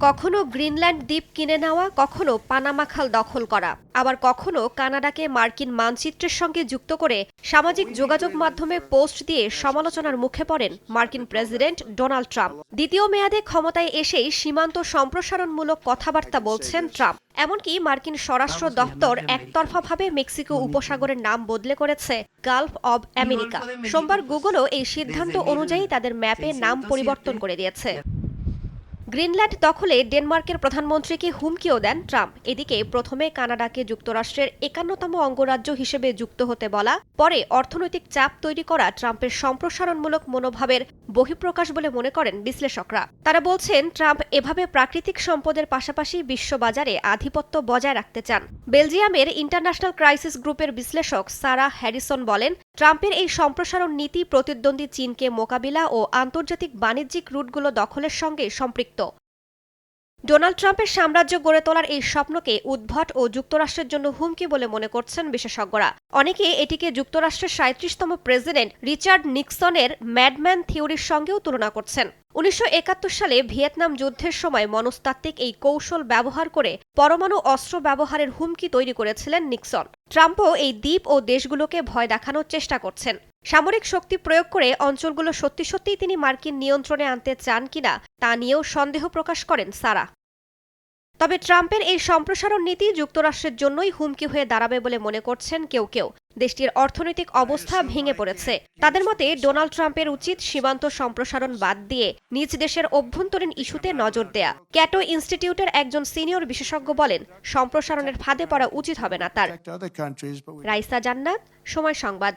কখনো গ্রিনল্যান্ড দ্বীপ কিনে নেওয়া, কখনো পানামা খাল দখল করা, আবার কখনো কানাডাকে মার্কিন মানচিত্রের সঙ্গে যুক্ত করে সামাজিক যোগাযোগ মাধ্যমে পোস্ট দিয়ে সমালোচনার মুখে পড়েন মার্কিন প্রেসিডেন্ট ডোনাল্ড ট্রাম্প। দ্বিতীয় মেয়াদে ক্ষমতায় এসেই সীমান্ত সম্প্রসারণমূলক কথাবার্তা বলছেন ট্রাম্প। এমনকি মার্কিন স্বরাষ্ট্র দপ্তর একতরফাভাবে মেক্সিকো উপসাগরের নাম বদলে করেছে গালফ অব আমেরিকা। সোমবার গুগলও এই সিদ্ধান্ত অনুযায়ী তাদের ম্যাপে নাম পরিবর্তন করে দিয়েছে। গ্রিনল্যান্ড দখলে ডেনমার্কের প্রধানমন্ত্রীকে হুমকিও দেন ট্রাম্প। এদিকে প্রথমে কানাডাকে যুক্তরাষ্ট্রের ৫১তম অঙ্গরাজ্য হিসেবে যুক্ত হতে বলা, পরে অর্থনৈতিক চাপ তৈরি করা ট্রাম্পের সম্প্রসারণমূলক মনোভাবের বহিঃপ্রকাশ বলে মনে করেন বিশ্লেষকরা। তারা বলছেন ট্রাম্প এভাবে প্রাকৃতিক সম্পদের পাশাপাশি বিশ্ববাজারে আধিপত্য বজায় রাখতে চান। বেলজিয়ামের ইন্টারন্যাশনাল ক্রাইসিস গ্রুপের বিশ্লেষক সারা হ্যারিসন বলেন, ট্রাম্পের এই সম্প্রসারণ নীতি প্রতিদ্বন্দ্বী চীনকে মোকাবিলা ও আন্তর্জাতিক বাণিজ্যিক রুটগুলো দখলের সঙ্গে সম্পৃক্ত। ডোনাল্ড ট্রাম্পের সাম্রাজ্য গড়ে তোলার এই স্বপ্নকে উদ্ভট ও যুক্তরাষ্ট্রের জন্য হুমকি বলে মনে করছেন বিশেষজ্ঞরা। অনেকে এটিকে যুক্তরাষ্ট্রের ৩৭তম প্রেসিডেন্ট রিচার্ড নিক্সনের ম্যাডম্যান থিওরির সঙ্গেও তুলনা করছেন। ১৯৭১ সালে ভিয়েতনাম যুদ্ধের সময় মনস্তাত্ত্বিক এই কৌশল ব্যবহার করে পরমাণু অস্ত্র ব্যবহারের হুমকি তৈরি করেছিলেন নিক্সন। ট্রাম্পও এই দ্বীপ ও দেশগুলোকে ভয় দেখানোর চেষ্টা করছেন। সামরিক শক্তি প্রয়োগ করে অঞ্চলগুলো সত্যি সত্যিই তিনি মার্কিন নিয়ন্ত্রণে আনতে চান কিনা তা নিয়েও সন্দেহ প্রকাশ করেন সারা। তবে ট্রাম্পের এই সম্প্রসারণ নীতি যুক্তরাষ্ট্রের জন্যই হুমকি হয়ে দাঁড়াবে বলে মনে করছেন কেউ কেউ। দেশটির অর্থনৈতিক অবস্থা ভেঙে পড়েছে। তাদের মতে ডোনাল্ড ট্রাম্পের উচিত সীমান্ত সম্প্রসারণ বাদ দিয়ে নিজ দেশের অভ্যন্তরীণ ইস্যুতে নজর দেয়া। ক্যাটো ইনস্টিটিউটের একজন সিনিয়র বিশেষজ্ঞ বলেন, সম্প্রসারণের ফাঁদে পড়া উচিত হবে না তার। রাইসা জান্নাত, সময় সংবাদ।